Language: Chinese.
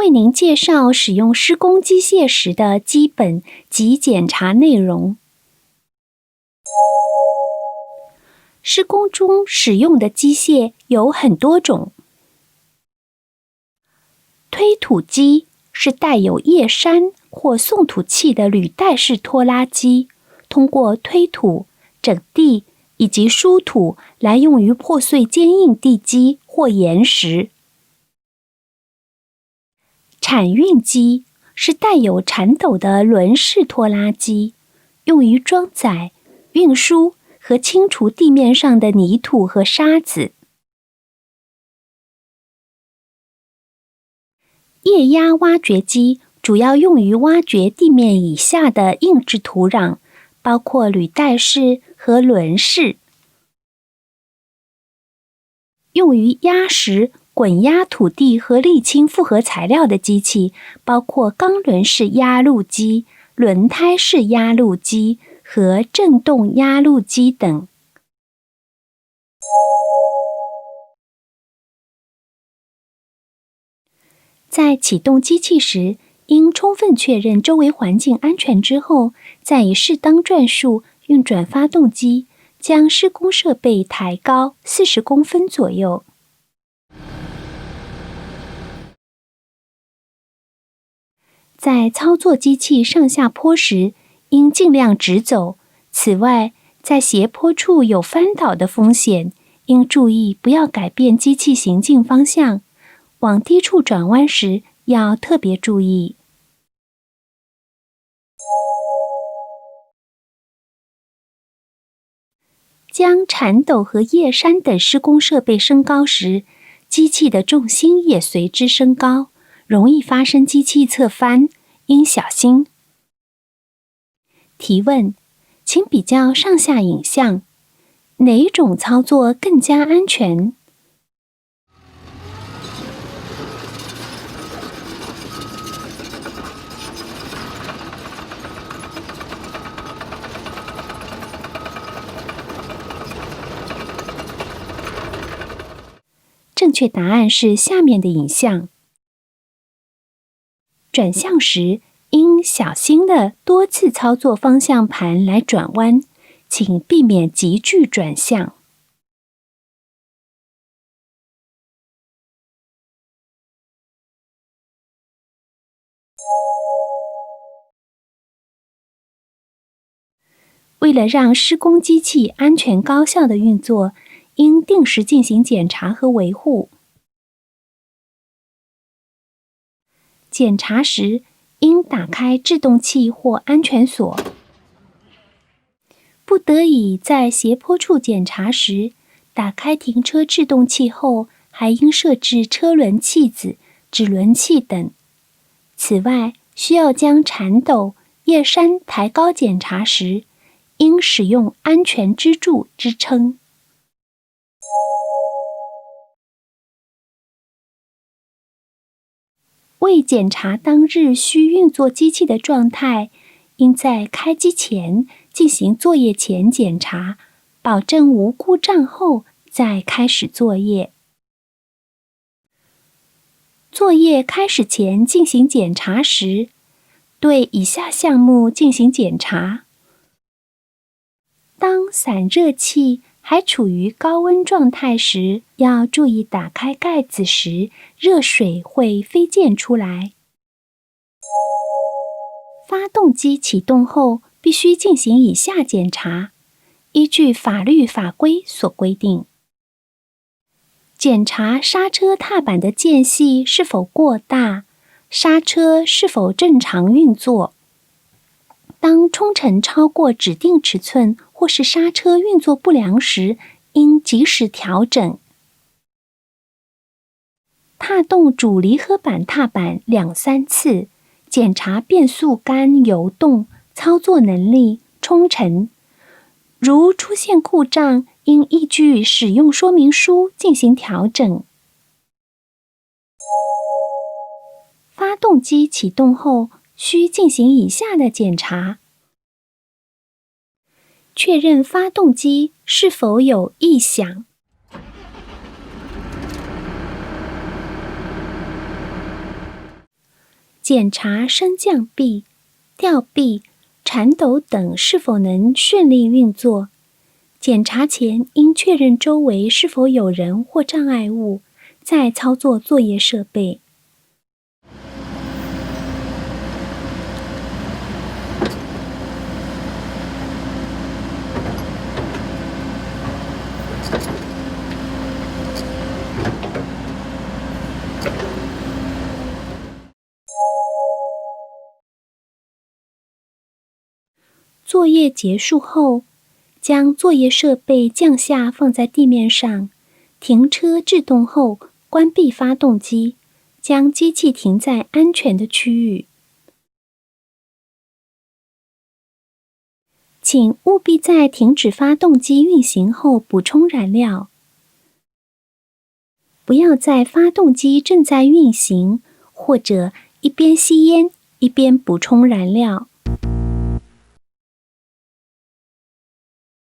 为您介绍使用施工机械时的基本及检查内容。施工中使用的机械有很多种。推土机是带有叶山或送土器的履带式拖拉机，通过推土、整地以及疏土来用于破碎坚硬地基或岩石。铲运机是带有铲斗的轮式拖拉机，用于装载、运输和清除地面上的泥土和沙子。液压挖掘机主要用于挖掘地面以下的硬质土壤，包括履带式和轮式。用于压实、滚压土地和沥青复合材料的机器，包括钢轮式压路机、轮胎式压路机和振动压路机等。在启动机器时，应充分确认周围环境安全之后，再以适当转速运转发动机，将施工设备抬高40公分左右。在操作机器上下坡时，应尽量直走。此外，在斜坡处有翻倒的风险，应注意不要改变机器行进方向。往低处转弯时要特别注意。将铲斗和叶山等施工设备升高时，机器的重心也随之升高，容易发生机器侧翻，应小心。提问：请比较上下影像，哪一种操作更加安全？正确答案是下面的影像。转向时，应小心地多次操作方向盘来转弯，请避免急剧转向。为了让施工机器安全高效地运作，应定时进行检查和维护。检查时，应打开制动器或安全锁。不得已在斜坡处检查时，打开停车制动器后，还应设置车轮器子、齿轮器等。此外，需要将铲斗、叶山抬高检查时，应使用安全支柱支撑。为检查当日需运作机器的状态，应在开机前进行作业前检查，保证无故障后再开始作业。作业开始前进行检查时，对以下项目进行检查：当散热器还处于高温状态时，要注意打开盖子时，热水会飞溅出来。发动机启动后，必须进行以下检查，依据法律法规所规定。检查刹车踏板的间隙是否过大，刹车是否正常运作。当冲程超过指定尺寸或是刹车运作不良时，应及时调整。踏动主离合板踏板2-3次，检查变速杆游动、操作能力、冲程。如出现故障，应依据使用说明书进行调整。发动机启动后，需进行以下的检查：确认发动机是否有异响，检查升降臂、吊臂、铲斗等是否能顺利运作。检查前应确认周围是否有人或障碍物，再操作作业设备。作业结束后，将作业设备降下放在地面上，停车制动后关闭发动机，将机器停在安全的区域。请务必在停止发动机运行后补充燃料。不要在发动机正在运行或者一边吸烟一边补充燃料。